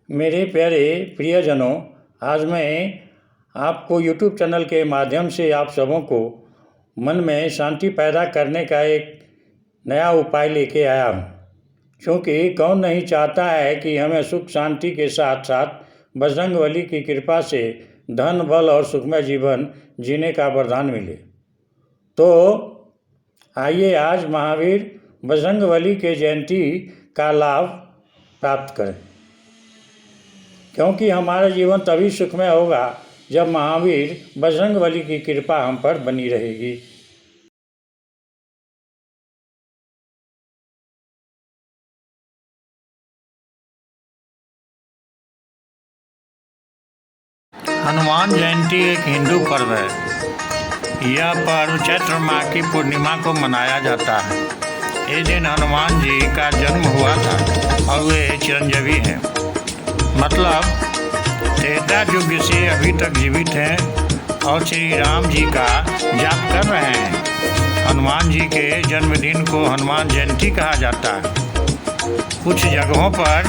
मेरे प्यारे प्रियजनों, आज मैं आपको यूट्यूब चैनल के माध्यम से आप सबों को मन में शांति पैदा करने का एक नया उपाय लेके आया हूँ। क्योंकि कौन नहीं चाहता है कि हमें सुख शांति के साथ साथ बजरंगबली की कृपा से धन बल और सुखमय जीवन जीने का वरदान मिले। तो आइए आज महावीर बजरंगबली के जयंती का लाभ प्राप्त करें, क्योंकि हमारा जीवन तभी सुखमय होगा जब महावीर बजरंगबली की कृपा हम पर बनी रहेगी। हनुमान जयंती एक हिंदू पर्व है। यह पर्व चैत्र माह की पूर्णिमा को मनाया जाता है। इस दिन हनुमान जी का जन्म हुआ था और वे चिरंजीवी हैं, मतलब त्रेता युग से अभी तक जीवित हैं और श्री राम जी का जाप कर रहे हैं। हनुमान जी के जन्मदिन को हनुमान जयंती कहा जाता है। कुछ जगहों पर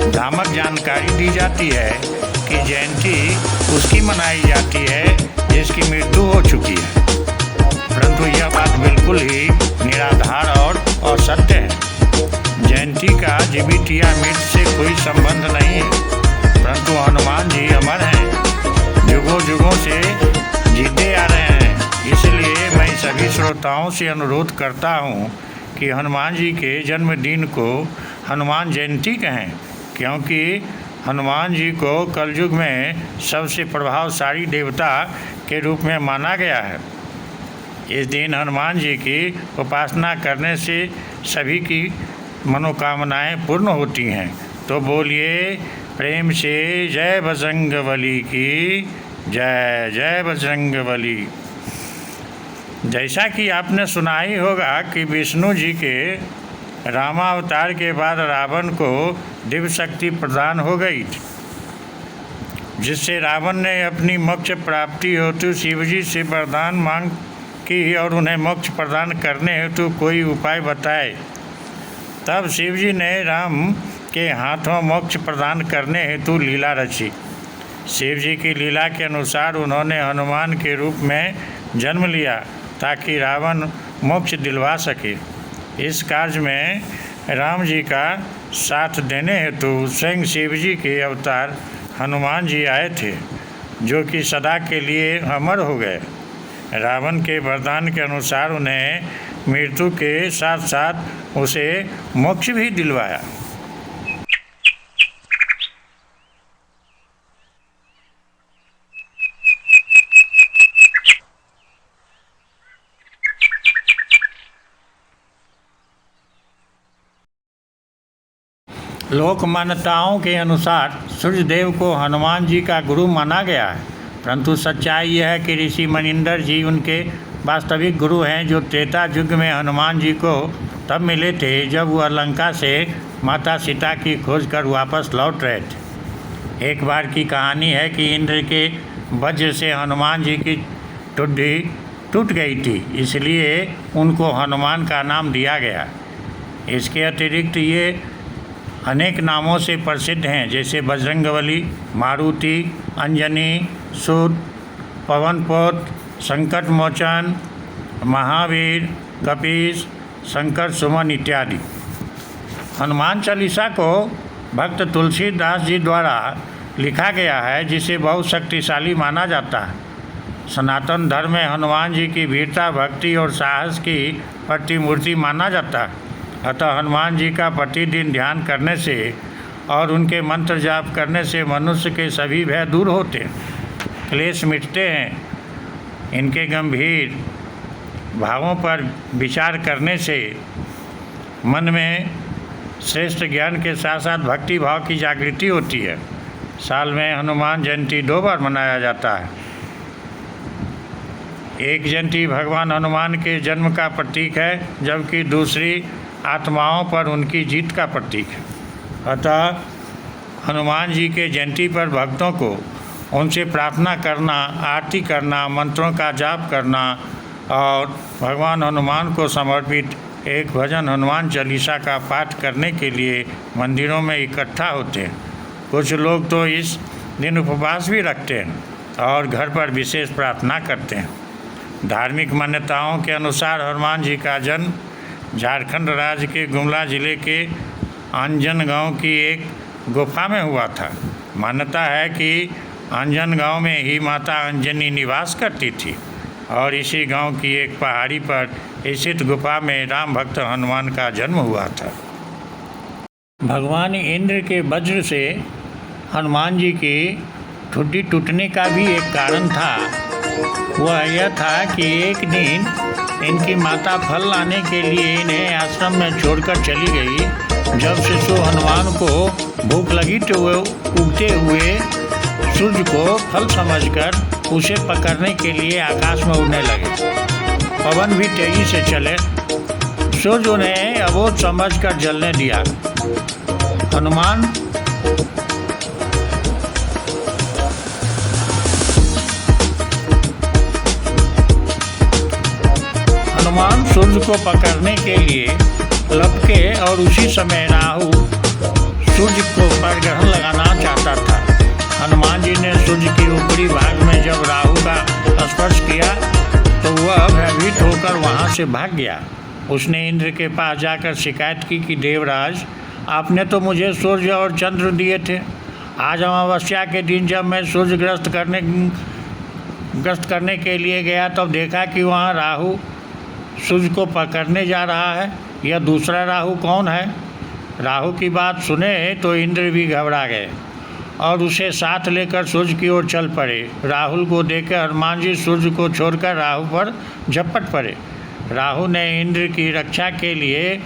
भ्रामक जानकारी दी जाती है कि जयंती उसकी मनाई जाती है जिसकी मृत्यु हो चुकी है, परंतु यह बात बिल्कुल ही निराधार और असत्य है। जयंती का जीवित या मृत से कोई संबंध नहीं है, परंतु हनुमान जी अमर हैं, युगों युगों से जीते आ रहे हैं। इसलिए मैं सभी श्रोताओं से अनुरोध करता हूँ कि हनुमान जी के जन्मदिन को हनुमान जयंती कहें, क्योंकि हनुमान जी को कलयुग में सबसे प्रभावशाली देवता के रूप में माना गया है। इस दिन हनुमान जी की उपासना करने से सभी की मनोकामनाएं पूर्ण होती हैं। तो बोलिए प्रेम से जय बजरंगबली की जय। जय बजरंगबली। जैसा कि आपने सुना ही होगा कि विष्णु जी के रामावतार के बाद रावण को दिव्य शक्ति प्रदान हो गई थी, जिससे रावण ने अपनी मोक्ष प्राप्ति हेतु शिव जी से वरदान मांग की और उन्हें मोक्ष प्रदान करने हेतु कोई उपाय बताए। तब शिव जी ने राम के हाथों मोक्ष प्रदान करने हेतु लीला रची। शिव जी की लीला के अनुसार उन्होंने हनुमान के रूप में जन्म लिया ताकि रावण मोक्ष दिलवा सके। इस कार्य में राम जी का साथ देने हेतु स्वयं शिव जी के अवतार हनुमान जी आए थे, जो कि सदा के लिए अमर हो गए। रावण के वरदान के अनुसार उन्हें मृत्यु के साथ साथ उसे मोक्ष भी दिलवाया। लोक मान्यताओं के अनुसार सूर्यदेव को हनुमान जी का गुरु माना गया है, परंतु सच्चाई यह है कि ऋषि मनिंदर जी उनके वास्तविक गुरु हैं, जो त्रेता युग में हनुमान जी को तब मिले थे जब वह लंका से माता सीता की खोज कर वापस लौट रहे थे। एक बार की कहानी है कि इंद्र के वज्र से हनुमान जी की ठुड्डी टूट गई थी, इसलिए उनको हनुमान का नाम दिया गया। इसके अतिरिक्त ये अनेक नामों से प्रसिद्ध हैं, जैसे बजरंगबली, मारुति, अंजनी, सूत, पवनपुत्र, संकट मोचन, महावीर, कपीस, शंकर सुमन इत्यादि। हनुमान चालीसा को भक्त तुलसीदास जी द्वारा लिखा गया है, जिसे बहुत शक्तिशाली माना जाता है। सनातन धर्म में हनुमान जी की वीरता, भक्ति और साहस की प्रतिमूर्ति माना जाता है। अतः हनुमान जी का प्रतिदिन ध्यान करने से और उनके मंत्र जाप करने से मनुष्य के सभी भय दूर होते हैं, क्लेश मिटते हैं। इनके गंभीर भावों पर विचार करने से मन में श्रेष्ठ ज्ञान के साथ साथ भक्ति भाव की जागृति होती है। साल में हनुमान जयंती 2 बार मनाया जाता है। एक जयंती भगवान हनुमान के जन्म का प्रतीक है, जबकि दूसरी आत्माओं पर उनकी जीत का प्रतीक है। अतः हनुमान जी के जयंती पर भक्तों को उनसे प्रार्थना करना, आरती करना, मंत्रों का जाप करना और भगवान हनुमान को समर्पित एक भजन हनुमान चालीसा का पाठ करने के लिए मंदिरों में इकट्ठा होते हैं। कुछ लोग तो इस दिन उपवास भी रखते हैं और घर पर विशेष प्रार्थना करते हैं। धार्मिक मान्यताओं के अनुसार हनुमान जी का जन्म झारखंड राज्य के गुमला जिले के अंजन गांव की एक गुफा में हुआ था। मान्यता है कि अंजन गांव में ही माता अंजनी निवास करती थी और इसी गांव की एक पहाड़ी पर स्थित गुफा में राम भक्त हनुमान का जन्म हुआ था। भगवान इंद्र के वज्र से हनुमान जी की ठुड्डी टूटने का भी एक कारण था। वह यह था कि एक दिन इनकी माता फल लाने के लिए इन्हें आश्रम में छोड़कर चली गई। जब शिशु हनुमान को भूख लगी तो वे उगते हुए सूर्य को फल समझकर उसे पकड़ने के लिए आकाश में उड़ने लगे। पवन भी तेजी से चले। सूर्य उन्हें अबोध समझकर जलने दिया। हनुमान सूर्य को पकड़ने के लिए लपके और उसी समय राहु सूर्य को पर ग्रहण लगाना चाहता था। हनुमान जी ने सूर्य के ऊपरी भाग में जब राहु का स्पर्श किया तो वह भयभीत होकर वहां से भाग गया। उसने इंद्र के पास जाकर शिकायत की कि देवराज, आपने तो मुझे सूर्य और चंद्र दिए थे। आज अमावस्या के दिन जब मैं सूर्य ग्रस्त करने के लिए गया तब देखा कि वहाँ राहु सूर्य को पकड़ने जा रहा है। यह दूसरा राहु कौन है? राहु की बात सुने तो इंद्र भी घबरा गए और उसे साथ लेकर सूर्य की ओर चल पड़े। राहुल को देखकर हनुमान जी सूर्य को छोड़कर राहु पर झपट पड़े। राहु ने इंद्र की रक्षा के लिए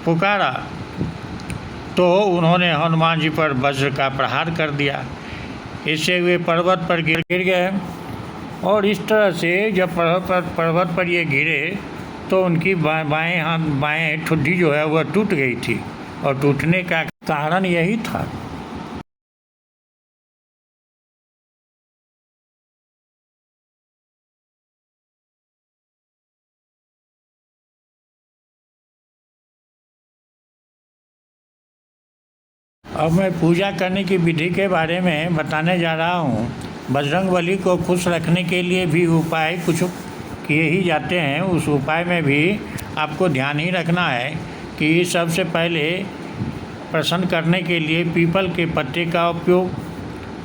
पुकारा तो उन्होंने हनुमान जी पर वज्र का प्रहार कर दिया। इससे वे पर्वत पर गिर गए और इस तरह से जब पर्वत पर ये गिरे तो उनकी बाएं ठुड्डी जो है वह टूट गई थी और टूटने का कारण यही था। अब मैं पूजा करने की विधि के बारे में बताने जा रहा हूँ। बजरंगबली को खुश रखने के लिए भी उपाय कुछ किए ही जाते हैं। उस उपाय में भी आपको ध्यान ही रखना है कि सबसे पहले प्रसन्न करने के लिए पीपल के पत्ते का उपयोग,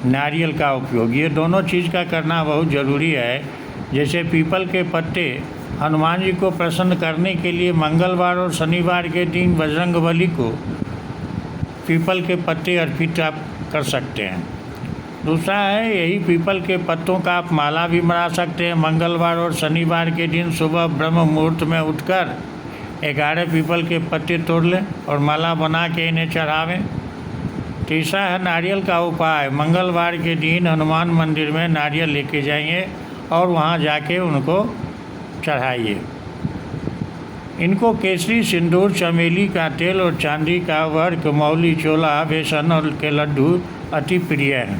नारियल का उपयोग, ये दोनों चीज़ का करना बहुत ज़रूरी है। जैसे पीपल के पत्ते हनुमान जी को प्रसन्न करने के लिए मंगलवार और शनिवार के दिन बजरंगबली को पीपल के पत्ते अर्पित आप कर सकते हैं। दूसरा है यही पीपल के पत्तों का आप माला भी बना सकते हैं। मंगलवार और शनिवार के दिन सुबह ब्रह्म मुहूर्त में उठकर 11 पीपल के पत्ते तोड़ लें और माला बना के इन्हें चढ़ावें। तीसरा है नारियल का उपाय। मंगलवार के दिन हनुमान मंदिर में नारियल लेके जाइए और वहाँ जाके उनको चढ़ाइए। इनको केसरी, सिंदूर, चमेली का तेल और चांदी का वर्क, मौली, चोला, बेसन और के लड्डू अति प्रिय हैं।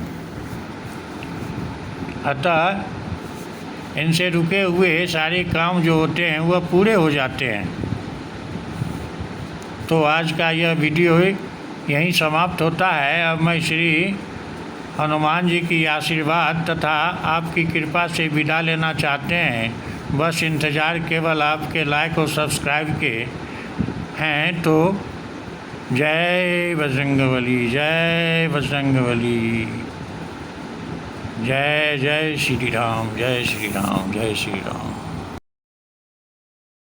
अतः इनसे रुके हुए सारे काम जो होते हैं वह पूरे हो जाते हैं। तो आज का यह वीडियो यहीं समाप्त होता है। अब मैं श्री हनुमान जी की आशीर्वाद तथा आपकी कृपा से विदा लेना चाहते हैं। बस इंतज़ार केवल आपके लाइक और सब्सक्राइब के हैं। तो जय बजरंगबली, जय बजरंगबली, जय जय श्री राम, जय श्री राम, जय श्री राम।